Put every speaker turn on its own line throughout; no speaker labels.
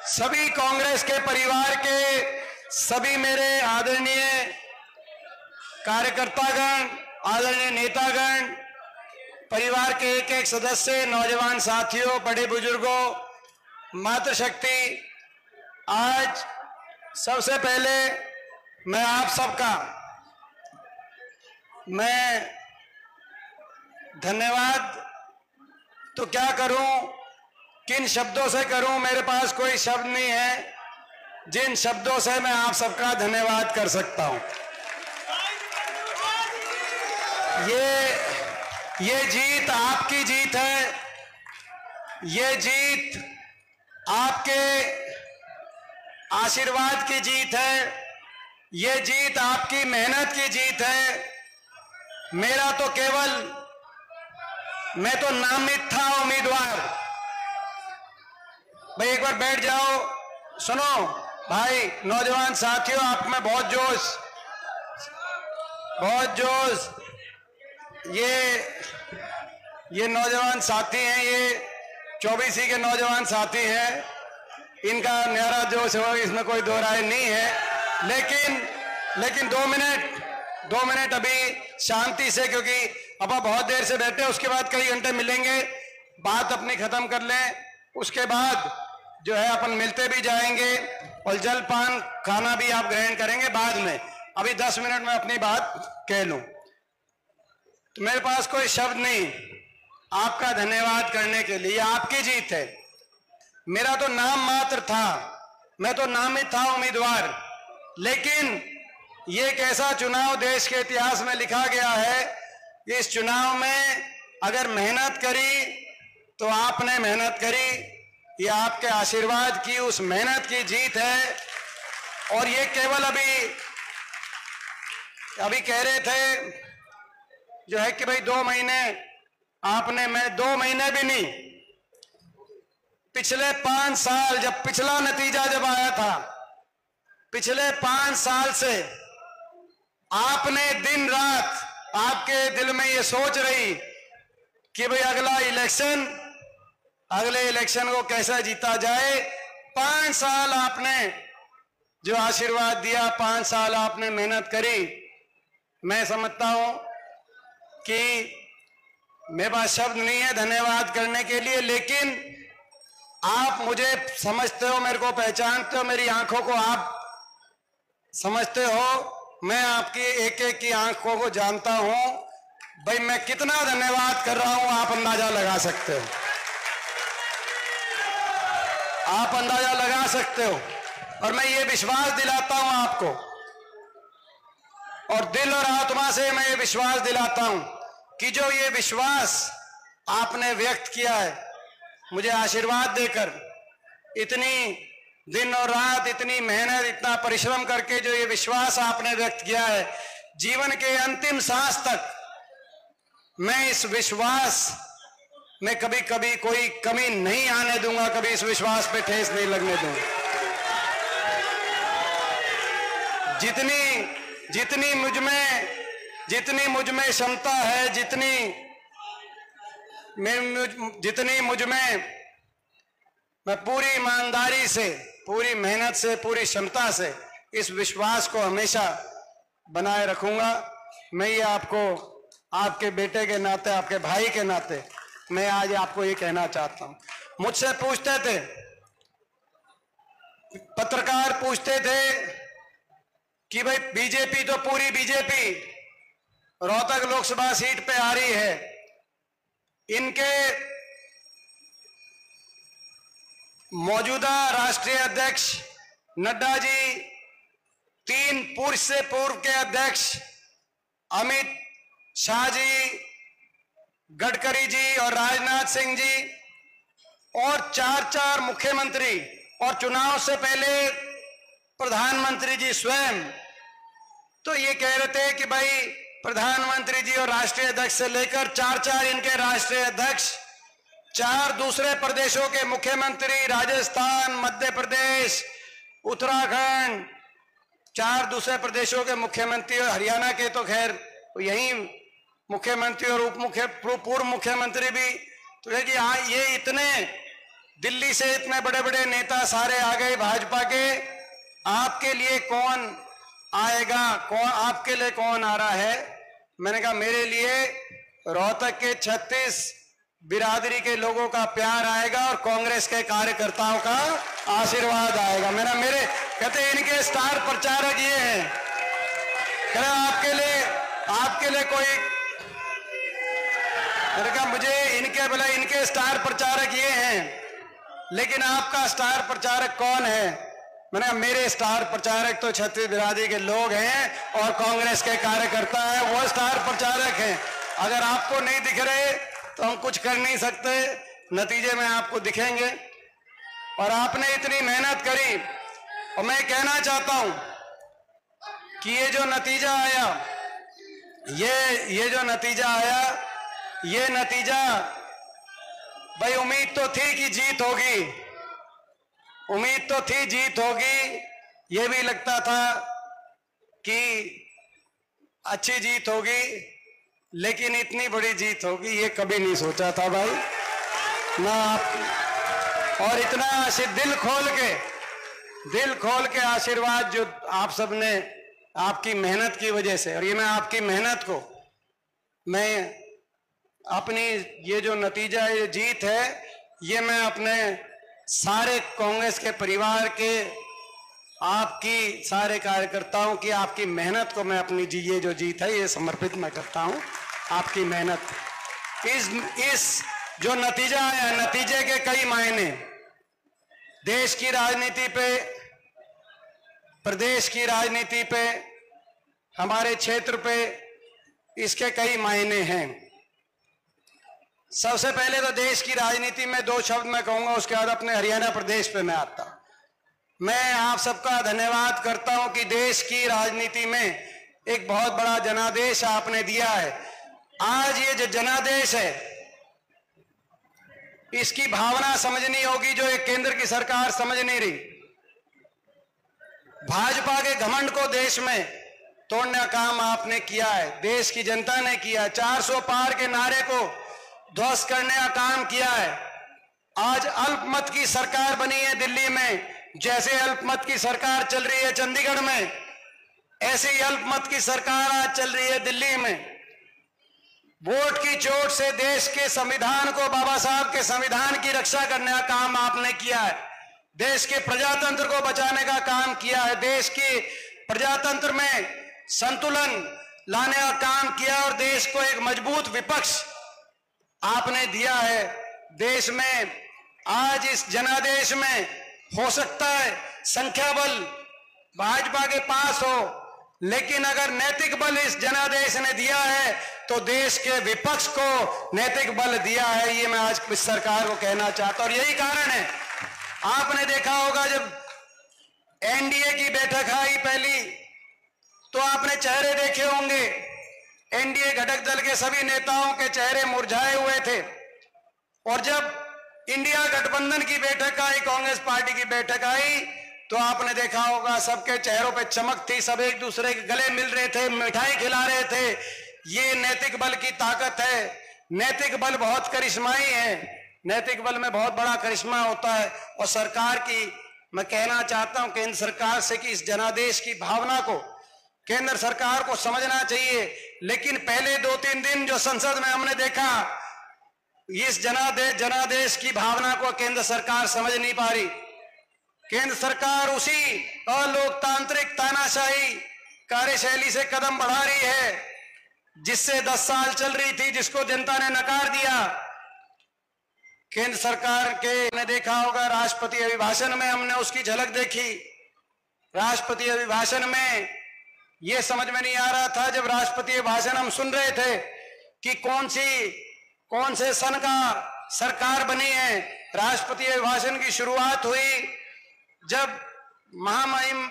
सभी कांग्रेस के परिवार के सभी मेरे आदरणीय कार्यकर्तागण, आदरणीय नेतागण, परिवार के एक एक सदस्य, नौजवान साथियों, बड़े बुजुर्गों, मातृशक्ति, आज सबसे पहले मैं आप सबका धन्यवाद तो क्या करूं, किन शब्दों से करूं, मेरे पास कोई शब्द नहीं है जिन शब्दों से मैं आप सबका धन्यवाद कर सकता हूं। ये जीत आपकी जीत है, ये जीत आपके आशीर्वाद की जीत है, ये जीत आपकी मेहनत की जीत है। मेरा तो केवल, मैं तो नामित था उम्मीदवार। भाई एक बार बैठ जाओ, सुनो भाई, नौजवान साथियों, आप में बहुत जोश। ये नौजवान साथी हैं, ये 24 के नौजवान साथी हैं, इनका न्यारा जोश होगा, इसमें कोई दो राय नहीं है। लेकिन 2 मिनट अभी शांति से, क्योंकि अब आप बहुत देर से बैठे, उसके बाद कई घंटे मिलेंगे, बात अपनी खत्म कर लें, उसके बाद जो है अपन मिलते भी जाएंगे और जलपान खाना भी आप ग्रहण करेंगे बाद में। अभी 10 मिनट में अपनी बात कह लूं तो मेरे पास कोई शब्द नहीं आपका धन्यवाद करने के लिए। आपकी जीत है, मेरा तो नाम मात्र था, मैं तो नामित था उम्मीदवार। लेकिन ये एक ऐसा चुनाव देश के इतिहास में लिखा गया है कि इस चुनाव में अगर मेहनत करी तो आपने मेहनत करी, ये आपके आशीर्वाद की, उस मेहनत की जीत है। और ये केवल अभी कह रहे थे जो है कि भाई 2 महीने आपने, मैं 2 महीने भी नहीं, पिछले 5 साल, जब पिछला नतीजा जब आया था, पिछले 5 साल से आपने दिन रात, आपके दिल में ये सोच रही कि भाई अगले इलेक्शन को कैसे जीता जाए। 5 साल आपने जो आशीर्वाद दिया, 5 साल आपने मेहनत करी। मैं समझता हूं कि मेरे पास शब्द नहीं है धन्यवाद करने के लिए, लेकिन आप मुझे समझते हो, मेरे को पहचानते हो, मेरी आंखों को आप समझते हो, मैं आपकी एक एक की आंखों को जानता हूं। भाई मैं कितना धन्यवाद कर रहा हूं, आप अंदाजा लगा सकते हो, आप अंदाजा लगा सकते हो। और मैं ये विश्वास दिलाता हूं आपको, और दिल और आत्मा से मैं ये विश्वास दिलाता हूं कि जो ये विश्वास आपने व्यक्त किया है, मुझे आशीर्वाद देकर, इतनी दिन और रात, इतनी मेहनत, इतना परिश्रम करके जो ये विश्वास आपने व्यक्त किया है, जीवन के अंतिम सांस तक मैं इस विश्वास में कभी कोई कमी नहीं आने दूंगा, कभी इस विश्वास पे ठेस नहीं लगने दूंगा। जितनी मुझ में क्षमता है, जितनी मुझ में, मैं पूरी ईमानदारी से, पूरी मेहनत से, पूरी क्षमता से इस विश्वास को हमेशा बनाए रखूंगा। मैं ये आपको, आपके बेटे के नाते, आपके भाई के नाते, मैं आज आपको ये कहना चाहता हूं। मुझसे पूछते थे, पत्रकार पूछते थे कि भाई बीजेपी तो पूरी बीजेपी रोहतक लोकसभा सीट पे आ रही है, इनके मौजूदा राष्ट्रीय अध्यक्ष नड्डा जी, 3 पूर्व से पूर्व के अध्यक्ष अमित शाह जी, गडकरी जी और राजनाथ सिंह जी, और 4 मुख्यमंत्री, और चुनाव से पहले प्रधानमंत्री जी स्वयं, तो ये कह रहे थे कि भाई प्रधानमंत्री जी और राष्ट्रीय अध्यक्ष से लेकर 4 इनके राष्ट्रीय अध्यक्ष, 4 दूसरे प्रदेशों के मुख्यमंत्री, राजस्थान, मध्य प्रदेश, उत्तराखंड, 4 दूसरे प्रदेशों के मुख्यमंत्री, और हरियाणा के तो खैर यही मुख्यमंत्री और पूर्व मुख्यमंत्री भी। तो ये इतने दिल्ली से इतने बड़े बड़े नेता सारे आ गए भाजपा के, आपके लिए कौन आएगा, कौन आपके लिए कौन आ रहा है? मैंने कहा मेरे लिए रोहतक के 36 बिरादरी के लोगों का प्यार आएगा और कांग्रेस के कार्यकर्ताओं का आशीर्वाद आएगा। मेरे कहते इनके स्टार प्रचारक ये हैं, कहते आपके लिए कोई, मैंने कहा मुझे इनके स्टार प्रचारक ये हैं, लेकिन आपका स्टार प्रचारक कौन है? मैंने कहा मेरे स्टार प्रचारक तो 36 बिरादरी के लोग हैं और कांग्रेस के कार्यकर्ता हैं, वो स्टार प्रचारक हैं। अगर आपको नहीं दिख रहे तो हम कुछ कर नहीं सकते, नतीजे में आपको दिखेंगे। और आपने इतनी मेहनत करी, और मैं कहना चाहता हूं कि ये जो नतीजा आया, ये नतीजा भाई उम्मीद तो थी कि जीत होगी, ये भी लगता था कि अच्छी जीत होगी, लेकिन इतनी बड़ी जीत होगी ये कभी नहीं सोचा था भाई ना आप। और इतना दिल खोल के आशीर्वाद जो आप सबने आपकी मेहनत की वजह से, और ये मैं आपकी मेहनत को, मैं अपनी ये जो नतीजा ये जीत है, ये मैं अपने सारे कांग्रेस के परिवार के, आपकी सारे कार्यकर्ताओं की, आपकी मेहनत को मैं अपनी ये जो जीत है ये समर्पित मैं करता हूं। आपकी मेहनत, इस जो नतीजा आया, नतीजे के कई मायने, देश की राजनीति पे, प्रदेश की राजनीति पे, हमारे क्षेत्र पे, इसके कई मायने हैं। सबसे पहले तो देश की राजनीति में 2 शब्द मैं कहूंगा, उसके बाद अपने हरियाणा प्रदेश पे मैं आता हूं। मैं आप सबका धन्यवाद करता हूं कि देश की राजनीति में एक बहुत बड़ा जनादेश आपने दिया है। आज ये जो जनादेश है, इसकी भावना समझनी होगी जो एक केंद्र की सरकार समझ नहीं रही। भाजपा के घमंड को देश में तोड़ने का काम आपने किया है, देश की जनता ने किया। 400 पार के नारे को ध्वस्त करने का काम किया है। आज अल्पमत की सरकार बनी है दिल्ली में, जैसे अल्पमत की सरकार चल रही है चंडीगढ़ में, ऐसे ही अल्पमत की सरकार आज चल रही है दिल्ली में। वोट की चोट से देश के संविधान को, बाबा साहब के संविधान की रक्षा करने का काम आपने किया है, देश के प्रजातंत्र को बचाने का काम किया है, देश के प्रजातंत्र में संतुलन लाने का काम किया और देश को एक मजबूत विपक्ष आपने दिया है। देश में आज इस जनादेश में हो सकता है संख्या बल भाजपा के पास हो, लेकिन अगर नैतिक बल इस जनादेश ने दिया है तो देश के विपक्ष को नैतिक बल दिया है। ये मैं आज इस सरकार को कहना चाहता हूं। और यही कारण है, आपने देखा होगा जब एनडीए की बैठक आई पहली, तो आपने चेहरे देखे होंगे, एनडीए घटक दल के सभी नेताओं के चेहरे मुरझाए हुए थे। और जब इंडिया गठबंधन की बैठक आई, कांग्रेस पार्टी की बैठक आई, तो आपने देखा होगा सबके चेहरों पे चमक थी, सब एक दूसरे के गले मिल रहे थे, मिठाई खिला रहे थे। ये नैतिक बल की ताकत है। नैतिक बल बहुत करिश्माई है, नैतिक बल में बहुत बड़ा करिश्मा होता है। और सरकार की मैं कहना चाहता हूं केंद्र सरकार से कि इस जनादेश की भावना को केंद्र सरकार को समझना चाहिए। लेकिन पहले 2-3 दिन जो संसद में हमने देखा, इस जनादेश की भावना को केंद्र सरकार समझ नहीं पा रही। केंद्र सरकार उसी अलोकतांत्रिक तानाशाही कार्यशैली से कदम बढ़ा रही है जिससे 10 साल चल रही थी, जिसको जनता ने नकार दिया। केंद्र सरकार के ने देखा होगा राष्ट्रपति अभिभाषण में हमने उसकी झलक देखी। राष्ट्रपति अभिभाषण में यह समझ में नहीं आ रहा था, जब राष्ट्रपति अभिभाषण हम सुन रहे थे कि कौन से सन का सरकार बनी है। राष्ट्रपति अभिभाषण की शुरुआत हुई जब महामहिम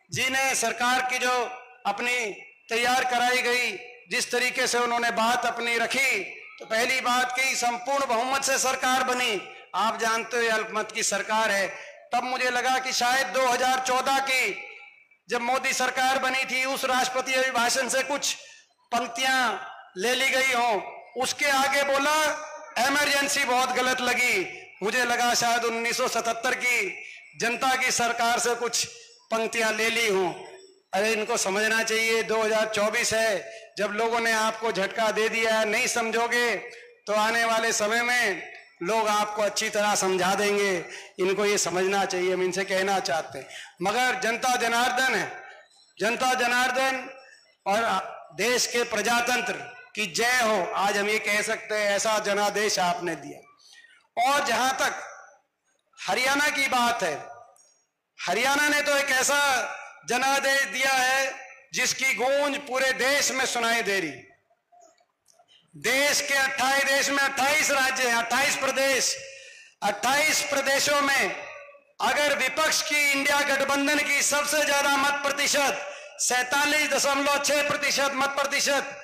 जी ने सरकार की जो अपनी तैयार कराई गई, जिस तरीके से उन्होंने बात अपनी रखी, तो पहली बात की संपूर्ण बहुमत से सरकार बनी। आप जानते हो अल्पमत की सरकार है। तब मुझे लगा कि शायद 2014 की जब मोदी सरकार बनी थी, उस राष्ट्रपति अभिभाषण से कुछ पंक्तियां ले ली गई हों। उसके आगे बोला इमरजेंसी बहुत गलत लगी। मुझे लगा शायद 1977 की जनता की सरकार से कुछ पंक्तियां ले ली हूं। अरे इनको समझना चाहिए 2024 है, जब लोगों ने आपको झटका दे दिया है, नहीं समझोगे तो आने वाले समय में लोग आपको अच्छी तरह समझा देंगे। इनको ये समझना चाहिए, हम इनसे कहना चाहते हैं। मगर जनता जनार्दन है, जनता जनार्दन और देश के प्रजातंत्र की जय हो, आज हम ये कह सकते हैं। ऐसा जनादेश आपने दिया। और जहां तक हरियाणा की बात है, हरियाणा ने तो एक ऐसा जनादेश दिया है जिसकी गूंज पूरे देश में सुनाई दे रही। देश के 28 राज्य हैं, 28 प्रदेश, 28 प्रदेशों में अगर विपक्ष की इंडिया गठबंधन की सबसे ज्यादा मत प्रतिशत 47.6% मत प्रतिशत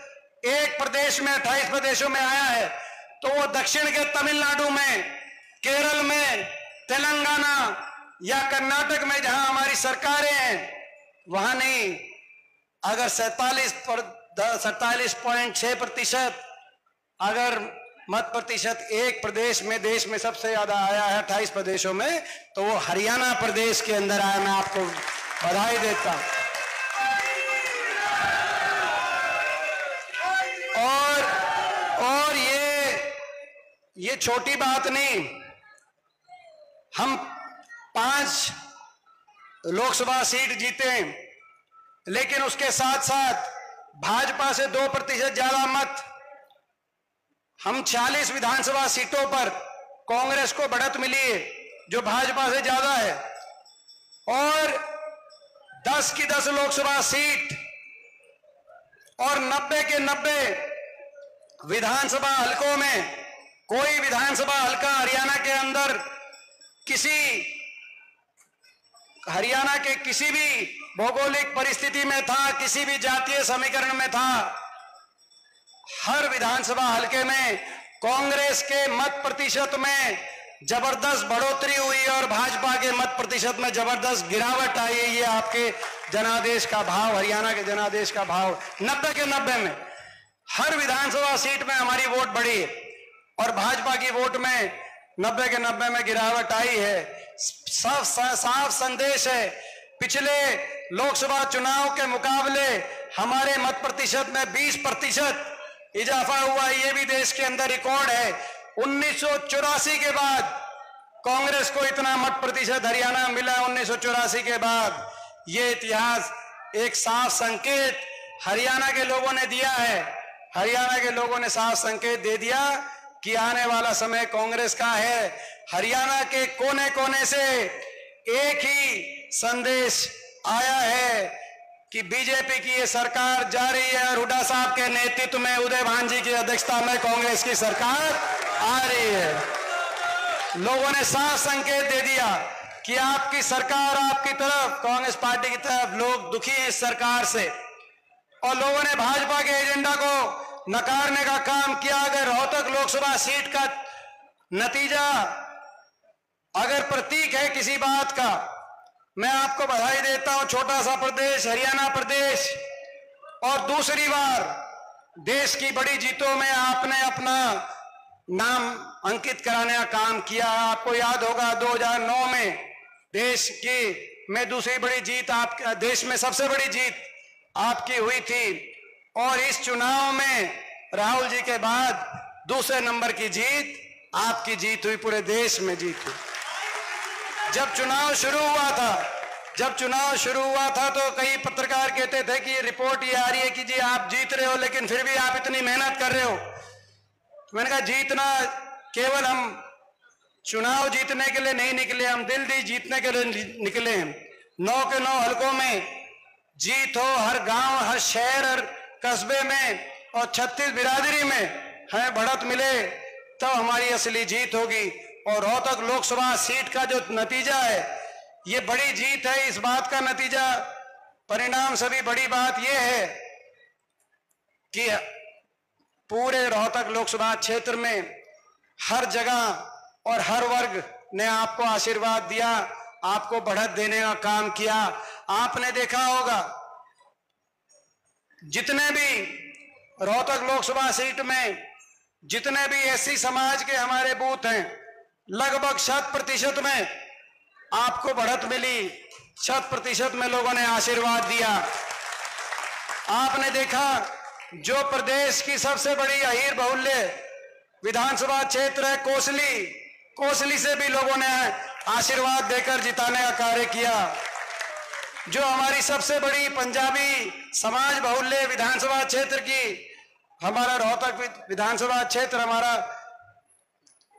एक प्रदेश में 28 प्रदेशों में आया है, तो वो दक्षिण के तमिलनाडु में, केरल में, तेलंगाना या कर्नाटक में जहां हमारी सरकारें हैं वहां नहीं। अगर 47.6% अगर मत प्रतिशत एक प्रदेश में देश में सबसे ज्यादा आया है 28 प्रदेशों में, तो वो हरियाणा प्रदेश के अंदर आया। मैं आपको बधाई देता हूं। और ये छोटी बात नहीं, हम 5 लोकसभा सीट जीते, लेकिन उसके साथ साथ भाजपा से 2% ज्यादा मत, हम 40 विधानसभा सीटों पर कांग्रेस को बढ़त मिली है जो भाजपा से ज्यादा है। और 10 की 10 लोकसभा सीट और 90 के 90 विधानसभा हलकों में, कोई विधानसभा हलका हरियाणा के अंदर हरियाणा के किसी भी भौगोलिक परिस्थिति में था, किसी भी जातीय समीकरण में था, हर विधानसभा हलके में कांग्रेस के मत प्रतिशत में जबरदस्त बढ़ोतरी हुई और भाजपा के मत प्रतिशत में जबरदस्त गिरावट आई। ये आपके जनादेश का भाव, हरियाणा के जनादेश का भाव। 90 के 90 में हर विधानसभा सीट में हमारी वोट बढ़ी और भाजपा की वोट में 90 के 90 में गिरावट आई है। साफ संदेश है, पिछले लोकसभा चुनाव के मुकाबले हमारे मत प्रतिशत में 20% इजाफा हुआ। ये भी देश के अंदर रिकॉर्ड है। 1984 के बाद कांग्रेस को इतना मत प्रतिशत हरियाणा मिला। 1984 के बाद ये इतिहास एक साफ संकेत हरियाणा के लोगों ने दिया है। हरियाणा के लोगों ने साफ संकेत दे दिया कि आने वाला समय कांग्रेस का है। हरियाणा के कोने कोने से एक ही संदेश आया है कि बीजेपी की ये सरकार जा रही है और हुड्डा साहब के नेतृत्व में, उदय भान जी की अध्यक्षता में कांग्रेस की सरकार आ रही है। लोगों ने साफ संकेत दे दिया कि आपकी सरकार, आपकी तरफ, कांग्रेस पार्टी की तरफ लोग दुखी हैं इस सरकार से, और लोगों ने भाजपा के एजेंडा को नकारने का काम किया। अगर रोहतक लोकसभा सीट का नतीजा अगर प्रतीक है किसी बात का, मैं आपको बधाई देता हूं। छोटा सा प्रदेश हरियाणा प्रदेश, और दूसरी बार देश की बड़ी जीतों में आपने अपना नाम अंकित कराने का काम किया। आपको याद होगा 2009 में देश की में दूसरी बड़ी जीत, आप देश में सबसे बड़ी जीत आपकी हुई थी, और इस चुनाव में राहुल जी के बाद दूसरे नंबर की जीत आपकी जीत हुई, पूरे देश में जीत हुई। जब चुनाव शुरू हुआ था तो कई पत्रकार कहते थे कि रिपोर्ट ये आ रही है कि जी आप जीत रहे हो, लेकिन फिर भी आप इतनी मेहनत कर रहे हो। मैंने कहा जीतना केवल हम चुनाव जीतने के लिए नहीं निकले, हम दिल दी जीतने के लिए निकले हैं। 9 के 9 हलकों में जीत हो, हर गांव, हर शहर, हर कस्बे में और 36 बिरादरी में हमें बढ़त मिले, तब हमारी असली जीत होगी। और रोहतक लोकसभा सीट का जो नतीजा है ये बड़ी जीत है। इस बात का नतीजा, परिणाम सभी बड़ी बात यह है कि पूरे रोहतक लोकसभा क्षेत्र में हर जगह और हर वर्ग ने आपको आशीर्वाद दिया, आपको बढ़त देने का काम किया। आपने देखा होगा जितने भी रोहतक लोकसभा सीट में जितने भी एससी समाज के हमारे बूथ हैं, लगभग 100% में आपको बढ़त मिली, 100% में लोगों ने आशीर्वाद दिया। आपने देखा जो प्रदेश की सबसे बड़ी अहीर बहुल्य विधानसभा क्षेत्र है कोसली, कोसली से भी लोगों ने आशीर्वाद देकर जिताने का कार्य किया। जो हमारी सबसे बड़ी पंजाबी समाज बहुल्य विधानसभा क्षेत्र की हमारा रोहतक विधानसभा क्षेत्र हमारा,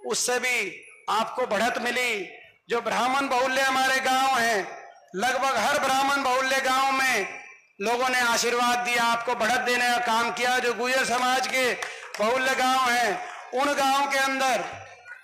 उससे भी आपको बढ़त मिली। जो ब्राह्मण बहुल्य हमारे गांव हैं, लगभग हर ब्राह्मण बहुल्य गांव में लोगों ने आशीर्वाद दिया, आपको बढ़त देने का काम किया। जो गुर्जर समाज के बहुल्य गांव हैं, उन गांव के अंदर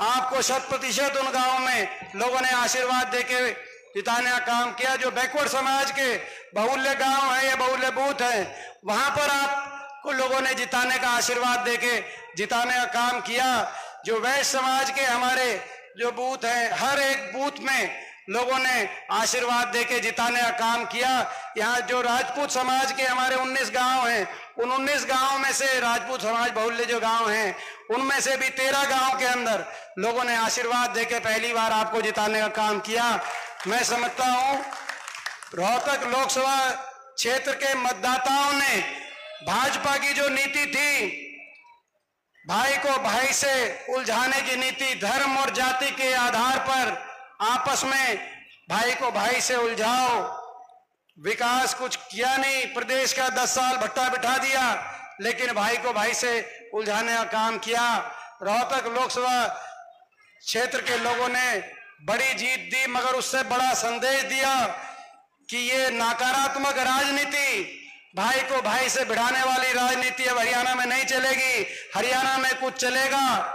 आपको 100% उन गांव में लोगों ने आशीर्वाद देके जिताने का काम किया। जो बैकवर्ड समाज के बहुल्य गांव है या बहुल्य बूथ है, वहां पर आपको लोगों ने जिताने का आशीर्वाद देके जिताने का काम किया। जो वैश्य समाज के हमारे जो बूथ हैं, हर एक बूथ में लोगों ने आशीर्वाद देके जिताने का काम किया। यहाँ जो राजपूत समाज के हमारे 19 गांव हैं, उन 19 गांव में से राजपूत समाज बहुल्य जो गांव हैं, उनमें से भी 13 गांव के अंदर लोगों ने आशीर्वाद देके पहली बार आपको जिताने का काम किया। मैं समझता हूं रोहतक लोकसभा क्षेत्र के मतदाताओं ने भाजपा की जो नीति थी, भाई को भाई से उलझाने की नीति, धर्म और जाति के आधार पर आपस में भाई को भाई से उलझाओ, विकास कुछ किया नहीं, प्रदेश का 10 साल भट्टा बिठा दिया, लेकिन भाई को भाई से उलझाने का काम किया। रोहतक लोकसभा क्षेत्र के लोगों ने बड़ी जीत दी, मगर उससे बड़ा संदेश दिया कि ये नकारात्मक राजनीति, भाई को भाई से भिड़ाने वाली राजनीति अब हरियाणा में नहीं चलेगी। हरियाणा में कुछ चलेगा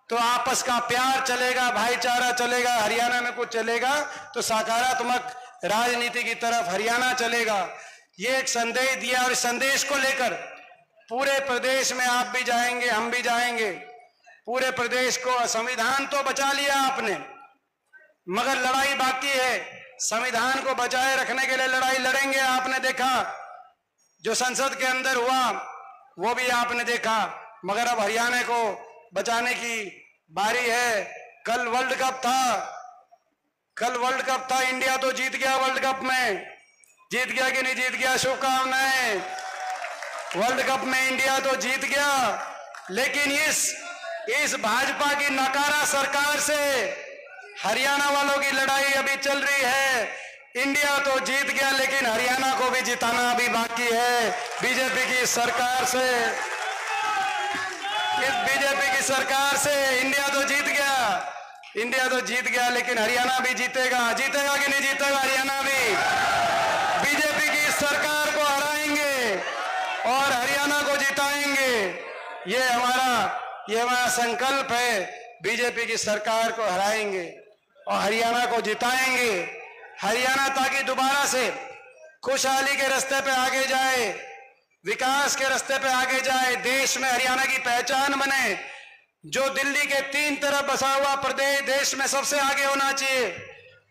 तो आपस का प्यार चलेगा, भाईचारा चलेगा। हरियाणा में कुछ चलेगा तो सकारात्मक राजनीति की तरफ हरियाणा चलेगा। ये एक संदेश दिया और इस संदेश को लेकर पूरे प्रदेश में आप भी जाएंगे, हम भी जाएंगे। पूरे प्रदेश को संविधान तो बचा लिया आपने, मगर लड़ाई बाकी है। संविधान को बचाए रखने के लिए लड़ाई लड़ेंगे। आपने देखा जो संसद के अंदर हुआ वो भी आपने देखा, मगर अब हरियाणा को बचाने की बारी है। कल वर्ल्ड कप था, इंडिया तो जीत गया वर्ल्ड कप में। जीत गया कि नहीं जीत गया? शुभकामनाएं। वर्ल्ड कप में इंडिया तो जीत गया, लेकिन इस भाजपा की नकारा सरकार से हरियाणा वालों की लड़ाई अभी चल रही है। इंडिया तो जीत गया, लेकिन हरियाणा को भी जिताना अभी बाकी है। बीजेपी की सरकार से, इस बीजेपी की सरकार से इंडिया तो जीत गया, लेकिन हरियाणा भी जीतेगा। जीतेगा कि नहीं जीतेगा? हरियाणा भी। बीजेपी की सरकार को हराएंगे और हरियाणा को जिताएंगे। ये हमारा संकल्प है। बीजेपी की सरकार को हराएंगे और हरियाणा को जिताएंगे। हरियाणा ताकि दोबारा से खुशहाली के रास्ते पे आगे जाए, विकास के रास्ते पे आगे जाए, देश में हरियाणा की पहचान बने। जो दिल्ली के 3 तरफ बसा हुआ प्रदेश देश में सबसे आगे होना चाहिए।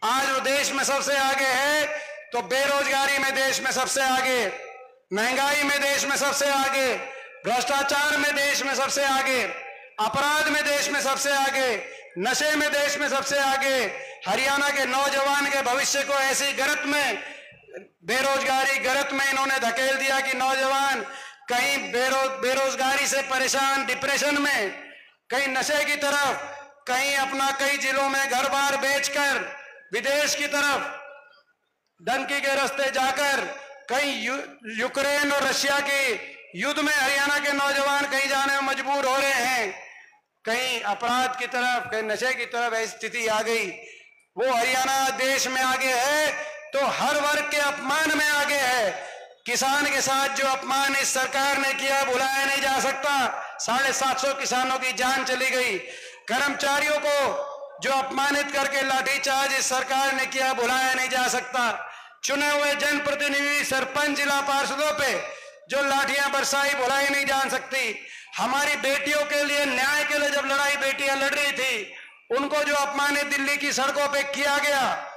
आज वो देश में सबसे आगे है, तो बेरोजगारी में देश में सबसे आगे, महंगाई में देश में सबसे आगे, भ्रष्टाचार में देश में सबसे आगे, अपराध में देश में सबसे आगे, नशे में देश में सबसे आगे। हरियाणा के नौजवान के भविष्य को ऐसी गर्त में, बेरोजगारी गर्त में इन्होंने धकेल दिया कि नौजवान कहीं बेरोजगारी से परेशान, डिप्रेशन में, कहीं नशे की तरफ, कई जिलों में घर बार बेचकर विदेश की तरफ धमकी के रास्ते जाकर, कहीं यूक्रेन और रशिया के युद्ध में हरियाणा के नौजवान कहीं जाने में मजबूर हो रहे हैं। कहीं अपराध की तरफ, कहीं नशे की तरफ ऐसी स्थिति आ गई। वो हरियाणा देश में आगे है तो हर वर्ग के अपमान में आगे है। किसान के साथ जो अपमान इस सरकार ने किया भुलाया नहीं जा सकता। 750 किसानों की जान चली गई। कर्मचारियों को जो अपमानित करके लाठीचार्ज इस सरकार ने किया भुलाया नहीं जा सकता। चुने हुए जनप्रतिनिधि, सरपंच, जिला पार्षदों पे जो लाठियां बरसाई भुलाई नहीं जा सकती। हमारी बेटियों के लिए, न्याय के लिए जब लड़ाई बेटियां लड़ रही थी, उनको जो अपमानित दिल्ली की सड़कों पे किया गया,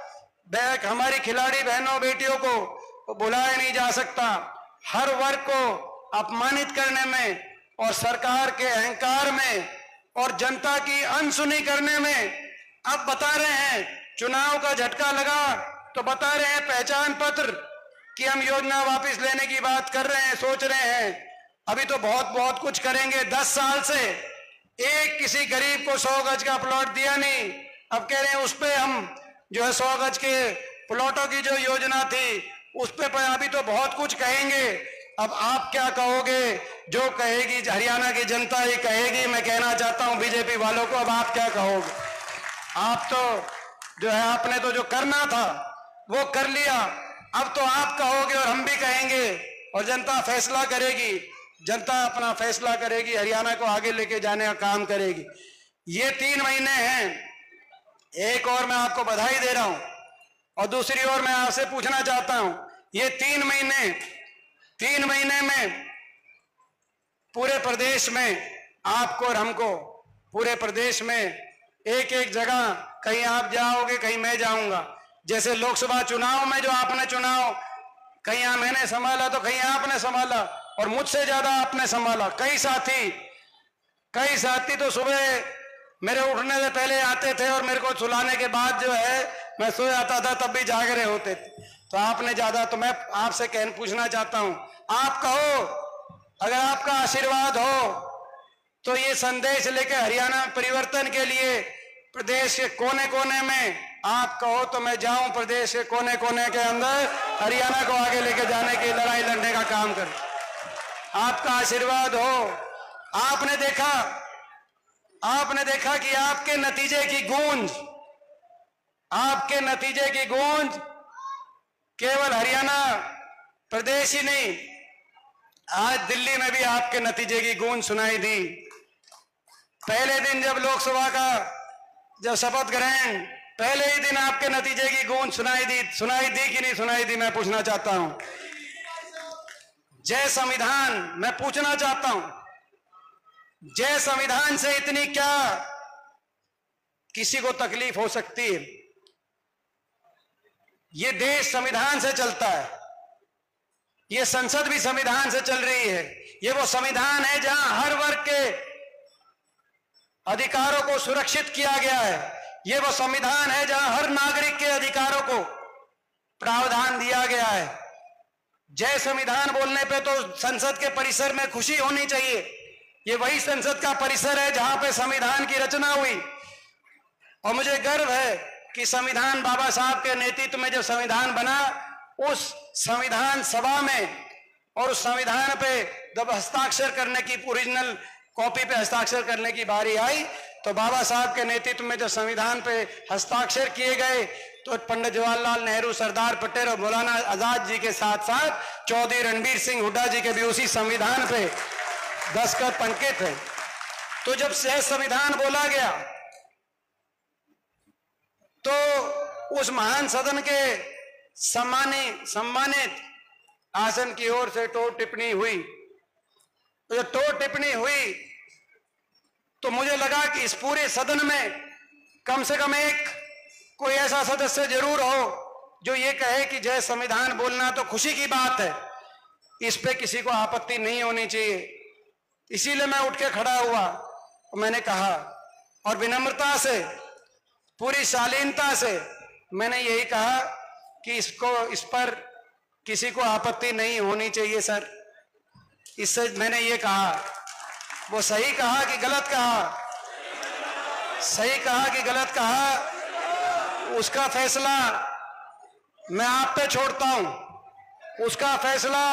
हमारी खिलाड़ी बहनों बेटियों को भुलाया नहीं जा सकता। हर वर्ग को अपमानित करने में और सरकार के अहंकार में और जनता की अनसुनी करने में अब बता रहे हैं चुनाव का झटका लगा तो बता रहे हैं पहचान पत्र कि हम योजना वापस लेने की बात कर रहे हैं, सोच रहे हैं। अभी तो बहुत बहुत कुछ करेंगे। 10 साल से एक किसी गरीब को 100 गज का प्लॉट दिया नहीं। अब कह रहे हैं उस पे हम जो है 100 गज के प्लॉटों की जो योजना थी उस पे अभी तो बहुत कुछ कहेंगे। अब आप क्या कहोगे? जो कहेगी हरियाणा की जनता ही कहेगी। मैं कहना चाहता हूं बीजेपी वालों को, अब आप क्या कहोगे? आप तो जो है आपने तो जो करना था वो कर लिया। अब तो आप कहोगे और हम भी कहेंगे और जनता फैसला करेगी। जनता अपना फैसला करेगी, हरियाणा को आगे लेके जाने का काम करेगी। ये 3 महीने हैं। एक और मैं आपको बधाई दे रहा हूं और दूसरी ओर मैं आपसे पूछना चाहता हूं, ये 3 महीने में पूरे प्रदेश में आपको और हमको, पूरे प्रदेश में एक एक जगह, कहीं आप जाओगे कहीं मैं जाऊंगा। जैसे लोकसभा चुनाव में जो आपने चुनाव कहीं मैंने संभाला तो कहीं आपने संभाला और मुझसे ज्यादा आपने संभाला। कई साथी तो सुबह मेरे उठने से पहले आते थे और मेरे को सुलाने के बाद जो है मैं सो जाता था, तब भी जाग रहे होते थे। तो आपने ज्यादा, तो मैं आपसे पूछना चाहता हूं, आप कहो, अगर आपका आशीर्वाद हो तो ये संदेश लेके हरियाणा परिवर्तन के लिए प्रदेश के कोने कोने में आप कहो तो मैं जाऊं, प्रदेश के कोने कोने के अंदर हरियाणा को आगे लेके जाने की लड़ाई लड़ने का काम करूं। आपका आशीर्वाद हो। आपने देखा कि आपके नतीजे की गूंज केवल हरियाणा प्रदेश ही नहीं, आज दिल्ली में भी आपके नतीजे की गूंज सुनाई दी। पहले दिन जब लोकसभा का जब शपथ ग्रहण, पहले ही दिन आपके नतीजे की गूंज सुनाई दी कि नहीं सुनाई दी? मैं पूछना चाहता हूं। जय संविधान, मैं पूछना चाहता हूं, जय संविधान से इतनी क्या किसी को तकलीफ हो सकती है? ये देश संविधान से चलता है, ये संसद भी संविधान से चल रही है। ये वो संविधान है जहां हर वर्ग के अधिकारों को सुरक्षित किया गया है। ये वो संविधान है जहां हर नागरिक के अधिकारों को प्रावधान दिया गया है। जय संविधान बोलने पे तो संसद के परिसर में खुशी होनी चाहिए। ये वही संसद का परिसर है जहां पे संविधान की रचना हुई और मुझे गर्व है कि संविधान बाबा साहब के नेतृत्व में जो संविधान बना, उस संविधान सभा में और उस संविधान पे जब हस्ताक्षर करने की, ओरिजिनल कॉपी पे हस्ताक्षर करने की बारी आई तो बाबा साहब के नेतृत्व में जो संविधान पे हस्ताक्षर किए गए तो पंडित जवाहरलाल नेहरू, सरदार पटेल और मौलाना आजाद जी के साथ साथ चौधरी रणबीर सिंह हुड्डा जी के भी उसी संविधान पे दस्तखत अंकित है। तो जब से संविधान बोला गया तो उस महान सदन के सम्मानित आसन की ओर से टोर टिप्पणी हुई। तो जब टोर टिप्पणी हुई तो मुझे लगा कि इस पूरे सदन में कम से कम एक कोई ऐसा सदस्य जरूर हो जो ये कहे कि जय संविधान बोलना तो खुशी की बात है, इस पे किसी को आपत्ति नहीं होनी चाहिए। इसीलिए मैं उठ के खड़ा हुआ और मैंने कहा और विनम्रता से, पूरी शालीनता से मैंने यही कहा कि इस पर किसी को आपत्ति नहीं होनी चाहिए सर। इससे मैंने ये कहा, वो सही कहा कि गलत कहा? सही कहा कि गलत कहा, उसका फैसला मैं आप पे छोड़ता हूं। उसका फैसला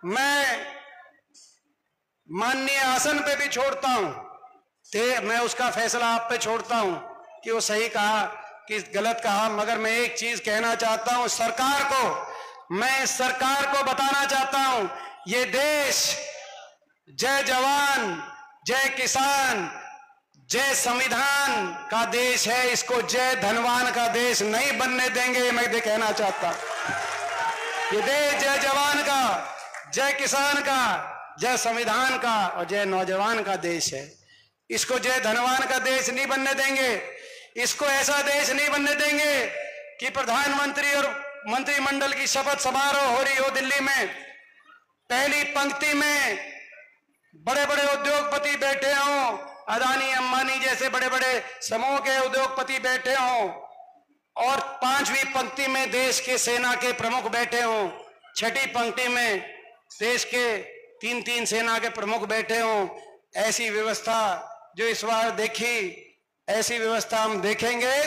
मैं माननीय आसन पे भी छोड़ता हूं। मैं उसका फैसला आप पे छोड़ता हूं कि वो सही कहा कि गलत कहा। मगर मैं एक चीज कहना चाहता हूं सरकार को, मैं सरकार को बताना चाहता हूं, ये देश जय जवान, जय किसान, जय संविधान का देश है। इसको जय धनवान का देश नहीं बनने देंगे। मैं ये कहना चाहता हूं, ये देश जय जवान का, जय किसान का, जय संविधान का और जय नौजवान का देश है। इसको जय धनवान का देश नहीं बनने देंगे। इसको ऐसा देश नहीं बनने देंगे कि प्रधानमंत्री और मंत्रिमंडल की शपथ समारोह हो रही हो दिल्ली में, पहली पंक्ति में बड़े बड़े उद्योगपति बैठे हों अदानी अंबानी जैसे बड़े बड़े समूह के उद्योगपति बैठे हों और 5वीं पंक्ति में देश के सेना के प्रमुख बैठे हों, 6ठी पंक्ति में देश के 3-3 सेना के प्रमुख बैठे हों, ऐसी व्यवस्था जो इस बार देखी, ऐसी व्यवस्था हम देखेंगे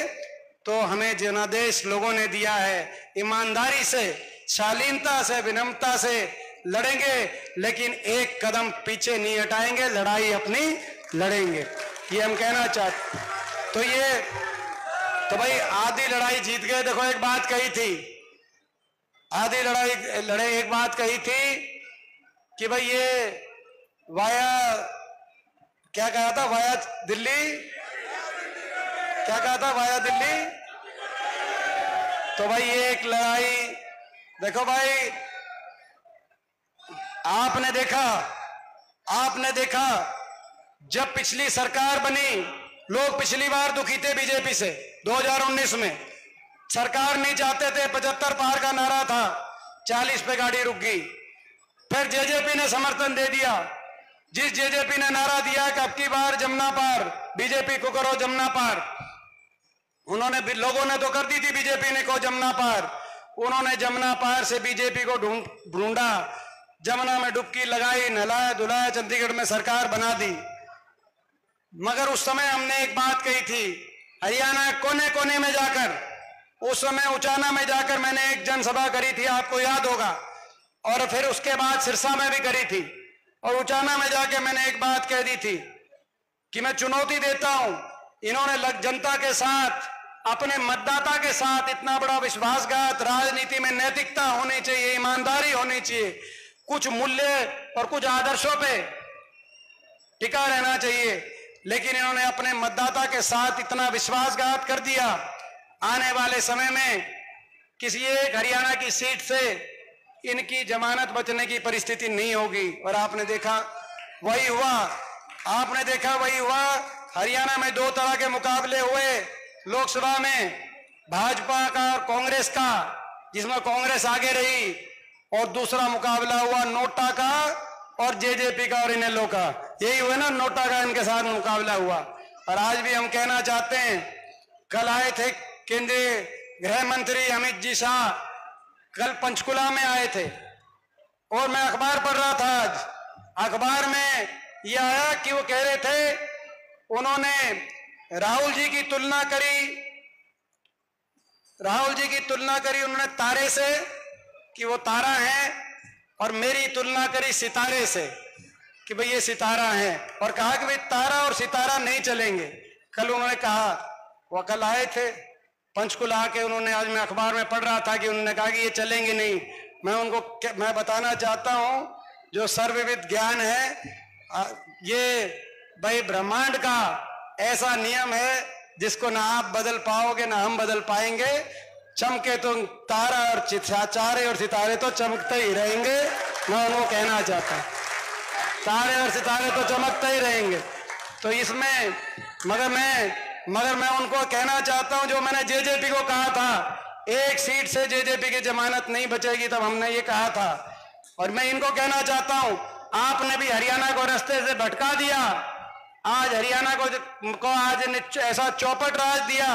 तो हमें जनादेश लोगों ने दिया है। ईमानदारी से, शालीनता से, विनम्रता से लड़ेंगे, लेकिन एक कदम पीछे नहीं हटाएंगे, लड़ाई अपनी लड़ेंगे, ये हम कहना चाहते। तो भाई आधी लड़ाई जीत गए। देखो एक बात कही थी, आधी लड़ाई लड़े, एक बात कही थी कि भाई ये वाया, क्या कहा था, वाया दिल्ली, क्या कहा था, वाया दिल्ली। तो भाई ये एक लड़ाई, देखो भाई आपने देखा जब पिछली सरकार बनी, लोग पिछली बार दुखी थे बीजेपी से। 2019 में सरकार नहीं चाहते थे, 75 पार का नारा था, 40 पे गाड़ी रुक गई। फिर जेजेपी ने समर्थन दे दिया। जिस जेजेपी ने नारा दिया कि अब की बार जमुना पार, बीजेपी को करो जमुना पार, उन्होंने, लोगों ने तो कर दी थी बीजेपी ने को जमुना पार, उन्होंने जमुना पार से बीजेपी को ढूंढा, जमुना में डुबकी लगाई, नहलाया धुलाया, चंडीगढ़ में सरकार बना दी। मगर उस समय हमने एक बात कही थी, हरियाणा कोने कोने में जाकर, उस समय उचाना में जाकर मैंने एक जनसभा करी थी, आपको याद होगा, और फिर उसके बाद सिरसा में भी करी थी, और उचाना में जाके मैंने एक बात कह दी थी कि मैं चुनौती देता हूं, इन्होंने जनता के साथ, अपने मतदाता के साथ इतना बड़ा विश्वासघात, राजनीति में नैतिकता होनी चाहिए, ईमानदारी होनी चाहिए, कुछ मूल्य और कुछ आदर्शों पे टिका रहना चाहिए, लेकिन इन्होंने अपने मतदाता के साथ इतना विश्वासघात कर दिया। आने वाले समय में किसी एक हरियाणा की सीट से इनकी जमानत बचने की परिस्थिति नहीं होगी। और आपने देखा वही हुआ, आपने देखा वही हुआ। हरियाणा में 2 तरह के मुकाबले हुए लोकसभा में, भाजपा का और कांग्रेस का, जिसमें कांग्रेस आगे रही, और दूसरा मुकाबला हुआ नोटा का और जेजेपी का और इनेलो का। यही हुआ ना, नोटा का इनके साथ मुकाबला हुआ। और आज भी हम कहना चाहते हैं, कल आए थे केंद्रीय गृह मंत्री अमित जी शाह, कल पंचकुला में आए थे, और मैं अखबार पढ़ रहा था आज, अखबार में यह आया कि वो कह रहे थे, उन्होंने राहुल जी की तुलना करी उन्होंने तारे से, कि वो तारा है, और मेरी तुलना करी सितारे से कि भाई ये सितारा है, और कहा कि भाई तारा और सितारा नहीं चलेंगे। कल उन्होंने कहा, वो कल आए थे पंचकुला आके, उन्होंने, आज मैं अखबार में पढ़ रहा था कि उन्होंने कहा कि ये चलेंगे नहीं। मैं बताना चाहता हूं, जो सर्वविदित ज्ञान है, ये भाई ब्रह्मांड का ऐसा नियम है जिसको ना आप बदल पाओगे ना हम बदल पाएंगे। चमके तो तारा और चारे और सितारे तो चमकते ही रहेंगे, मैं उनको कहना चाहता हूं, तारे और सितारे तो चमकते ही रहेंगे। तो इसमें मगर मैं उनको कहना चाहता हूं, जो मैंने जेजेपी को कहा था, एक सीट से जेजेपी की जमानत नहीं बचेगी, तब हमने ये कहा था। और मैं इनको कहना चाहता हूं, आपने भी हरियाणा को रास्ते से भटका दिया, आज हरियाणा को आज ऐसा चौपट राज दिया,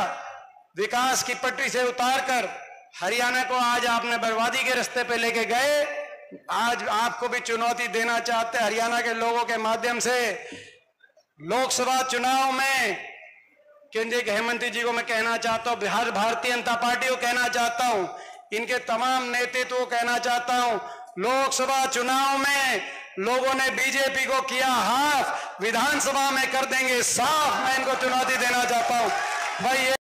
विकास की पटरी से उतारकर हरियाणा को आज आपने बर्बादी के रास्ते पे लेके गए। आज आपको भी चुनौती देना चाहते हैं हरियाणा के लोगों के माध्यम से। लोकसभा चुनाव में केंद्रीय गृह मंत्री जी को मैं कहना चाहता हूं, बिहार भारतीय जनता पार्टी को कहना चाहता हूं, इनके तमाम नेतृत्व को कहना चाहता हूं, लोकसभा चुनाव में लोगों ने बीजेपी को किया हाफ, विधानसभा में कर देंगे साफ। मैं इनको चुनौती देना चाहता हूं भाई।